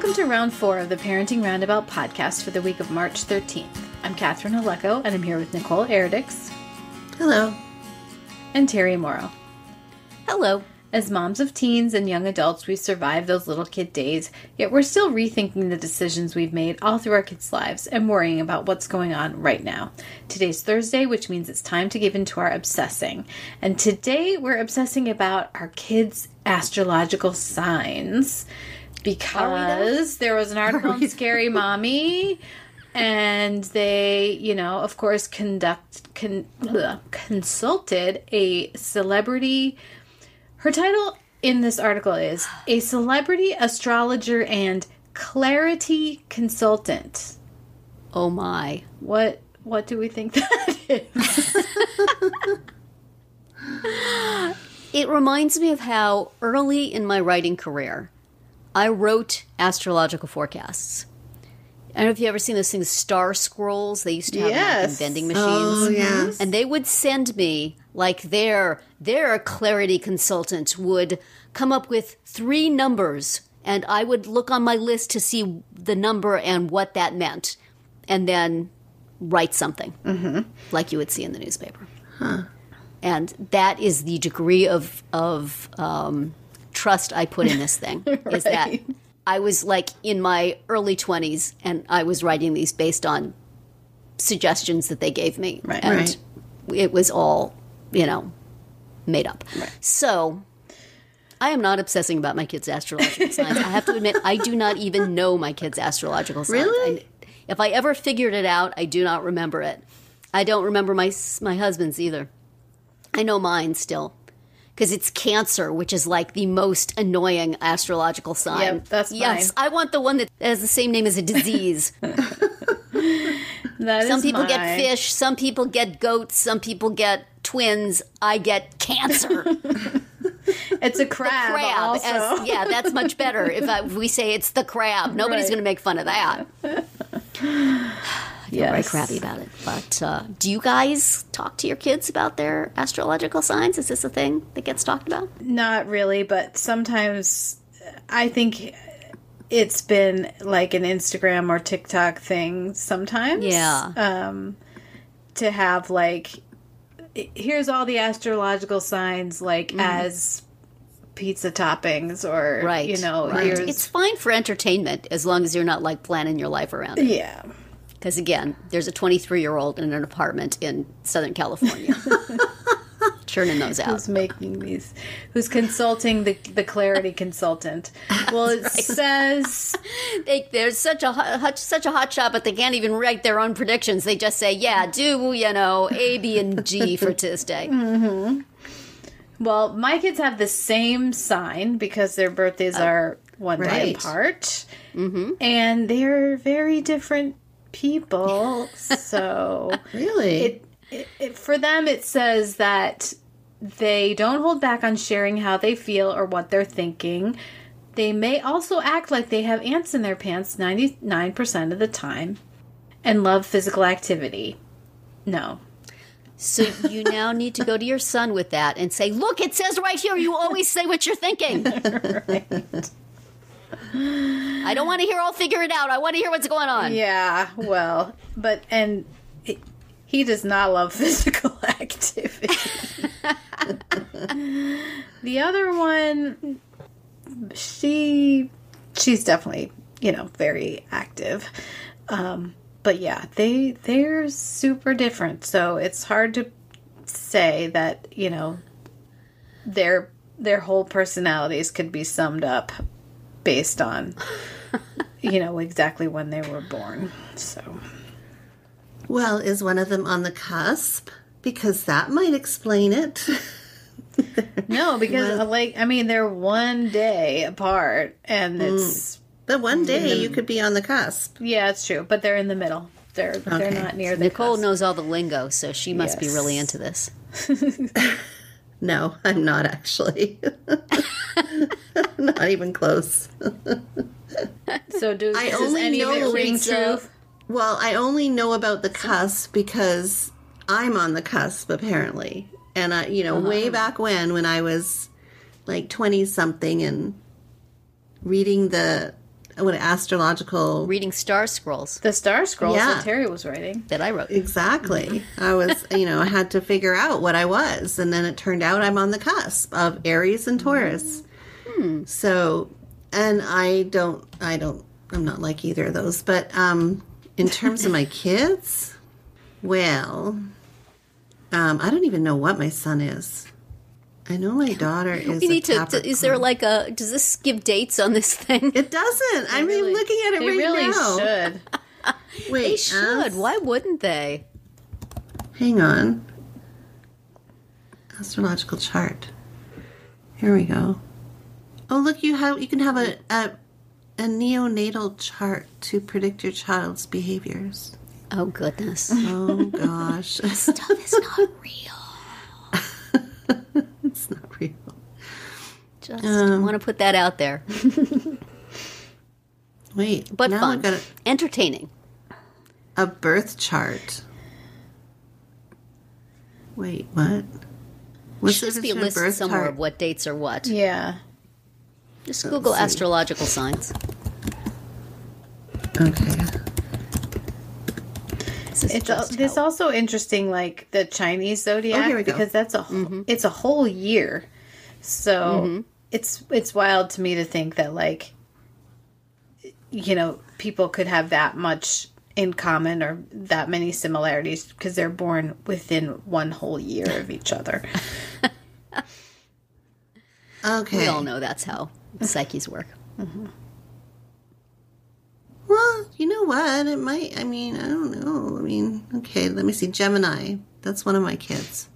Welcome to round 4 of the Parenting Roundabout podcast for the week of March 13th. I'm Catherine Aleko, and I'm here with Nicole Eridix. Hello. And Terry Morrow. Hello. As moms of teens and young adults, we've survived those little kid days, yet we're still rethinking the decisions we've made all through our kids' lives and worrying about what's going on right now. Today's Thursday, which means it's time to give into our obsessing. And today we're obsessing about our kids' astrological signs because there was an article in Scary Mommy, and they, of course, consulted a celebrity. Her title in this article is A Celebrity Astrologer and Clarity Consultant. Oh my. What do we think that is? It reminds me of how early in my writing career, I wrote astrological forecasts. I don't know if you've ever seen those things, star scrolls. They used to have them in vending machines. Oh, yes. And they would send me, like their clarity consultant would come up with 3 numbers, and I would look on my list to see the number and what that meant, and then write something, like you would see in the newspaper. Huh. And that is the degree of trust I put in this thing, Right. is that I was like in my early 20s, and I was writing these based on suggestions that they gave me. Right. And it was all, made up. Right. So I am not obsessing about my kids' astrological signs. I have to admit, I do not even know my kids' astrological signs. Really? If I ever figured it out, I do not remember it. I don't remember my husband's either. I know mine still. Because it's Cancer, which is like the most annoying astrological sign. Yep, that's Yes, mine. I want the one that has the same name as a disease. Some people get fish, some people get goats, some people get twins. I get Cancer. It's a crab. Also. That's much better. If we say it's the crab, nobody's Right. going to make fun of that. I feel very crabby about it. But do you guys talk to your kids about their astrological signs? Is this a thing that gets talked about? Not really, but sometimes I think it's been like an Instagram or TikTok thing sometimes. Yeah. To have like, here's all the astrological signs as pizza toppings or, Right. here's... It's fine for entertainment as long as you're not like planning your life around it. Yeah. Because again, there's a 23-year-old in an apartment in Southern California. Churning those out. Who's making these? Who's consulting the clarity consultant? Well, it says There's such a hot shot, but they can't even write their own predictions. They just say, do A, B, and G for Tuesday. Mm-hmm. Well, my kids have the same sign because their birthdays are one day Right. apart, and they're very different people. So Really? it for them, it says that they don't hold back on sharing how they feel or what they're thinking. They may also act like they have ants in their pants 99% of the time and love physical activity. No. So you now need to go to your son with that and say, look, it says right here, you always say what you're thinking. Right. I don't want to hear I'll figure it out. I want to hear what's going on. Yeah, well, he does not love physical activity. The other one, she's definitely, very active. But yeah, they're super different. So it's hard to say that, their whole personalities could be summed up based on, exactly when they were born. So, Well, is one of them on the cusp? Because that might explain it. no, because they're one day apart, and it's But one day you could be on the cusp. yeah, it's true. But they're in the middle. They're not near the Nicole cusp. knows all the lingo, so she must be Yes. really into this. No, I'm not actually. Not even close. So does I does only any of know it ring it's, true? Well, I only know about the cusp because I'm on the cusp, apparently. And, way back when I was like 20-something and reading the what astrological. Reading Star Scrolls The Star Scrolls Yeah. that Terry was writing. that I wrote. Exactly. I was, I had to figure out what I was. And then it turned out I'm on the cusp of Aries and Taurus. So, and I'm not like either of those. But in terms of my kids, well, I don't even know what my son is. I know my daughter is We need a to. Capricorn. Is there like a? Does this give dates on this thing? It doesn't. I'm Really- looking at it They right really now. should. Wait, They should. Why wouldn't they? Hang on. Astrological chart. Here we go. Oh, look, you can have a neonatal chart to predict your child's behaviors. Oh goodness. Oh gosh. Stuff is not real. It's not real. Just want to put that out there. Wait, But now fun. I've got Entertaining. a birth chart. Wait, what? What's Should the just be a difference list between somewhere chart? of what dates are what. Yeah. Just Google see. astrological signs. Okay. This is just It's how- also interesting, like the Chinese zodiac, here we go. because that's it's a whole year. So it's wild to me to think that like people could have that much in common or that many similarities because they're born within one whole year of each other. Okay. we all know that's how psyches work. Well, you know what? It might. I don't know. Okay, let me see. Gemini. That's one of my kids.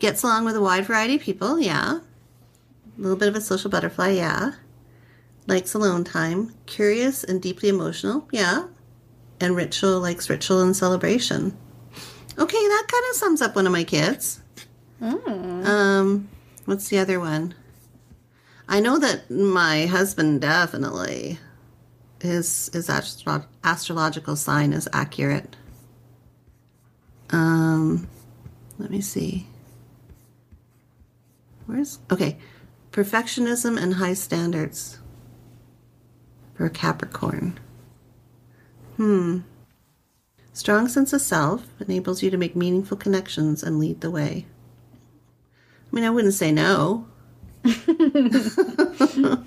Gets along with a wide variety of people, yeah. A little bit of a social butterfly, yeah. Likes alone time. Curious and deeply emotional, yeah. And likes ritual and celebration. Okay, that kind of sums up one of my kids. What's the other one? I know that my husband definitely his astrological sign is accurate. Let me see. Perfectionism and high standards for Capricorn. Strong sense of self enables you to make meaningful connections and lead the way. I wouldn't say no. I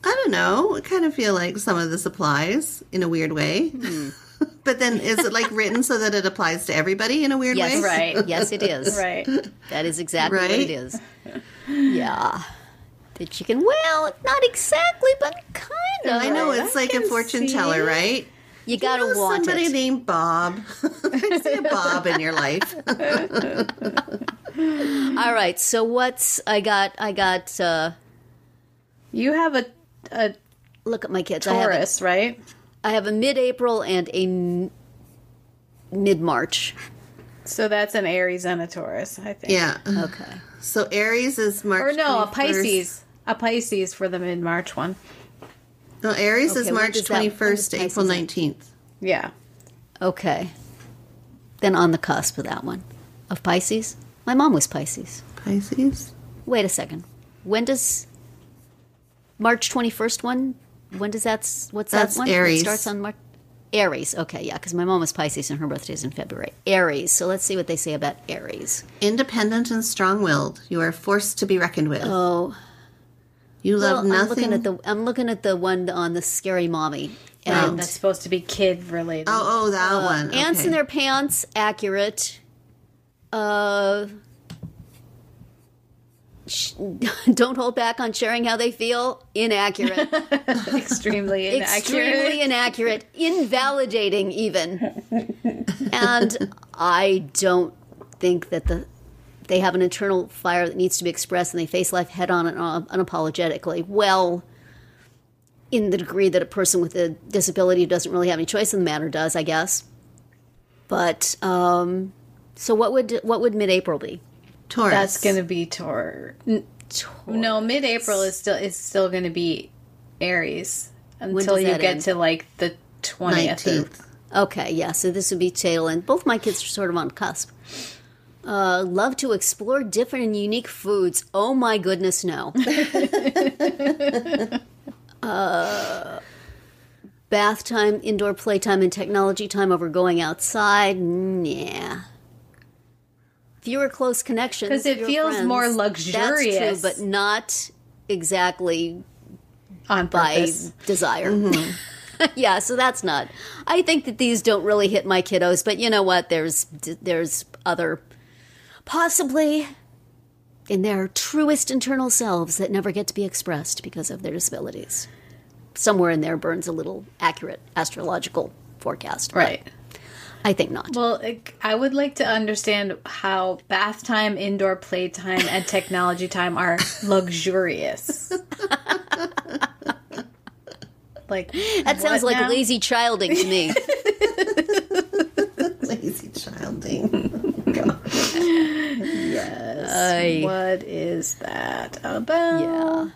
don't know. I kind of feel like some of this applies in a weird way. But then is it like written so that it applies to everybody in a weird Yes, way? Right. Yes, it is. Right. That is exactly what Right? it is. Yeah. That you can, well, not exactly, but kind of. I know it's like a can fortune see teller, it. right? You gotta You know want somebody it. named Bob. I see a Bob in your life. All right, so I got, You have a look at my kids. Taurus, right? I have a mid-April and a mid-March. So that's an Aries and a Taurus, I think. Yeah. Okay. So Aries is March. Or no, a 21st. Pisces. A Pisces for the mid-March one. No, Aries is Okay, when March does that- when 21st to does April Pisces end? 19th. Yeah. Okay. Then on the cusp of that one. Of Pisces? My mom was Pisces. Pisces? Wait a second. When does March 21st one? When does what's That's that one? Aries. It starts on March. Aries. Okay, yeah, because my mom was Pisces and her birthday's in February. Aries. So let's see what they say about Aries. Independent and strong-willed. You are forced to be reckoned with. Oh, You love well, nothing. I'm looking at the one on the scary mommy. And And that's supposed to be kid related. Oh, that one. Okay. ants in their pants, accurate. Don't hold back on sharing how they feel, inaccurate. Extremely inaccurate. Extremely inaccurate, invalidating even. And I don't think that they have an internal fire that needs to be expressed and they face life head on and unapologetically. Well, in the degree that a person with a disability who doesn't really have any choice in the matter does, I guess. But so what would mid-April be? Taurus. That's going to be No, mid-April is still going to be Aries until does you that get end? to like the 20th. 19th. Okay, yeah, so this would be tail end. Both my kids are sort of on cusp. Love to explore different and unique foods. Oh my goodness, no. Bath time, indoor playtime, and technology time over going outside. Yeah. Fewer close connections. Because it fewer feels friends. more luxurious. That's true, but not exactly on by purpose. desire. Yeah, so that's not. I think that these don't really hit my kiddos, but you know what? There's other, possibly in their truest internal selves that never get to be expressed because of their disabilities. Somewhere in there burns a little accurate astrological forecast. but Right. I think not. Well, I would like to understand how bath time, indoor playtime, and technology time are luxurious. Like That sounds like lazy childing to me. Lazy childing. Yes. What is that about? Yeah.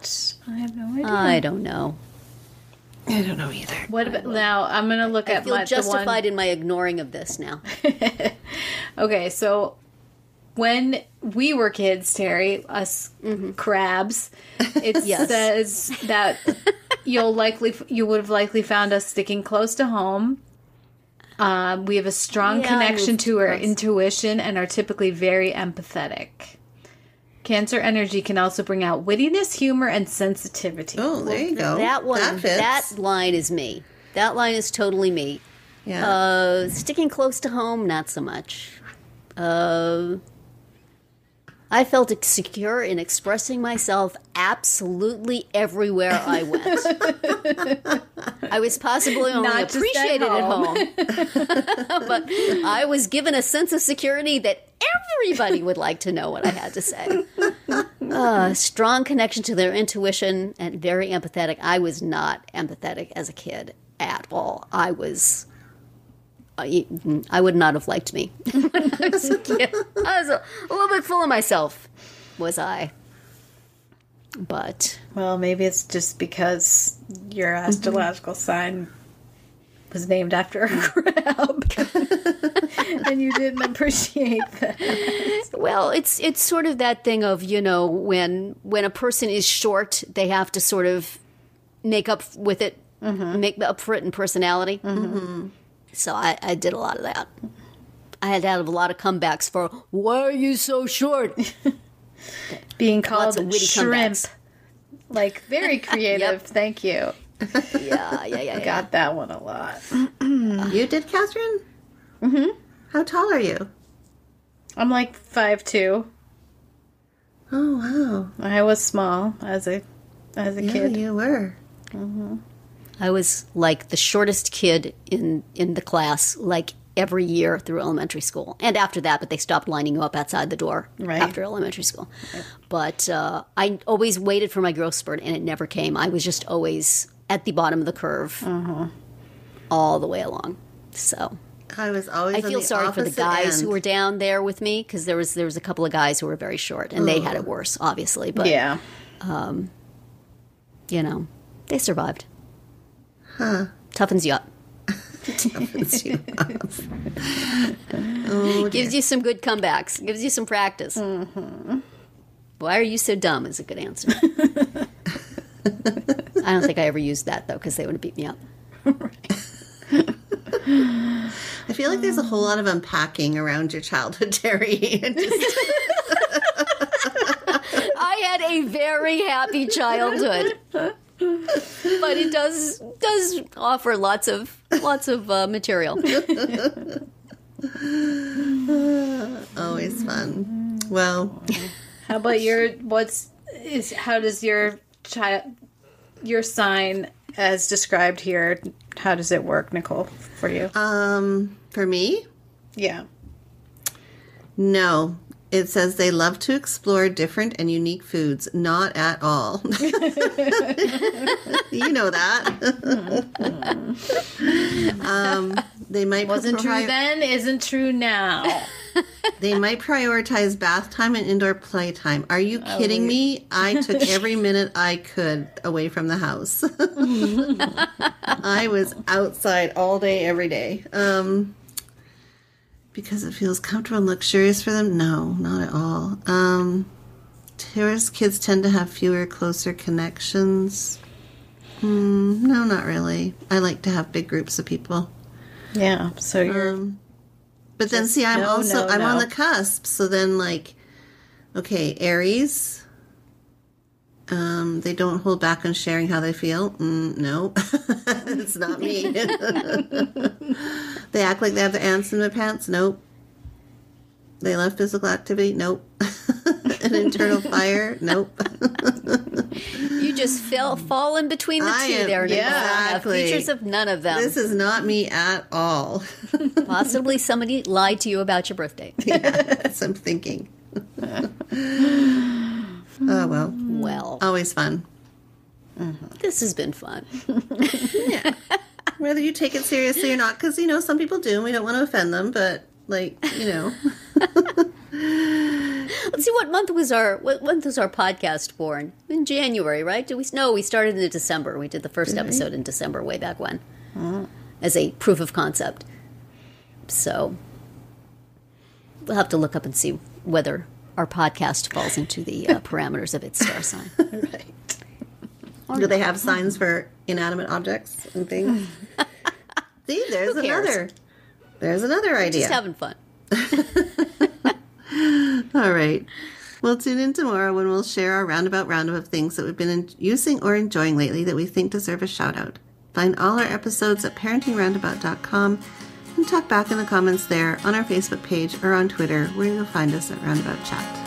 I have no idea. I don't know. I don't know either. What about now? I'm gonna look I at feel the justified one. in my ignoring of this now. Okay, so when we were kids, Terry, us crabs, it Yes. says that you would have likely found us sticking close to home. We have a strong Yeah, I connection moved to our close. intuition and are typically very empathetic. Cancer energy can also bring out wittiness, humor, and sensitivity. Oh, there you go. That one, fits. that line is me. That line is totally me. Yeah. Sticking close to home, not so much. I felt secure in expressing myself absolutely everywhere I went. I was possibly only Not just at appreciated at home. home. But I was given a sense of security that everybody would like to know what I had to say. Strong connection to their intuition and very empathetic. I was not empathetic as a kid at all. I would not have liked me when I was a kid. I was a little bit full of myself, was I? But Well, maybe it's just because your astrological sign was named after a crab, and you didn't appreciate that. well, it's sort of that thing of, you know, when a person is short, they have to sort of make up with it, make up for it in personality. So I did a lot of that. I had to have a lot of comebacks for, why are you so short? Being Lots called of witty shrimp, comebacks. like very creative. Thank you. Yeah. Got that one a lot. You did, Catherine? Mm-hmm. How tall are you? I'm like 5'2". Oh, wow. I was small as a Yeah, kid. you were. I was like the shortest kid in the class, like every year through elementary school. And after that, but they stopped lining you up outside the door Right. after elementary school. But I always waited for my growth spurt, and it never came. I was just always at the bottom of the curve all the way along. So I was always I on feel the sorry for the opposite guys end. who were down there with me, because there was a couple of guys who were very short, and they had it worse, obviously. But, Yeah. you know, they survived. Toughens you up. Oh, Gives you some good comebacks. Gives you some practice. Why are you so dumb is a good answer. I don't think I ever used that, though, because they would have beat me up. I feel like there's a whole lot of unpacking around your childhood, Terry. I had a very happy childhood. But it does offer lots of material. Always fun. Well, How about how does your sign as described here, how does it work, Nicole, for you? for me, Yeah. no. It says they love to explore different and unique foods. Not at all. You know that. They might Wasn't true then, isn't true now. They might prioritize bath time and indoor playtime. Are you kidding me? I took every minute I could away from the house. I was outside all day, every day. Because it feels comfortable and luxurious for them? No, not at all. Terrace kids tend to have fewer, closer connections. No, not really. I like to have big groups of people. Yeah. So you're. But then, see, I'm on no. the cusp. So then, like, okay, Aries. They don't hold back on sharing how they feel. No, it's not me. They act like they have their ants in their pants. Nope. They love physical activity. Nope. An internal fire. Nope. You just fall in between the two there. Exactly. Features of none of them. This is not me at all. Possibly somebody lied to you about your birthday. Yeah, that's what I'm thinking. Oh, well. Well, Always fun. this has been fun. Yeah. Whether you take it seriously or not, because, some people do, and we don't want to offend them, but, like, Let's see, what month was our podcast born? In January, right? We started in December. We did the first episode in December, way back when, as a proof of concept. So we'll have to look up and see whether our podcast falls into the parameters of its star sign. Right. Do they have signs for inanimate objects and things? See, there's Who cares? another idea. Just having fun. All right. We'll tune in tomorrow when we'll share our roundabout of things that we've been using or enjoying lately that we think deserve a shout out. Find all our episodes at parentingroundabout.com and talk back in the comments there, on our Facebook page, or on Twitter, where you'll find us at Roundabout Chat.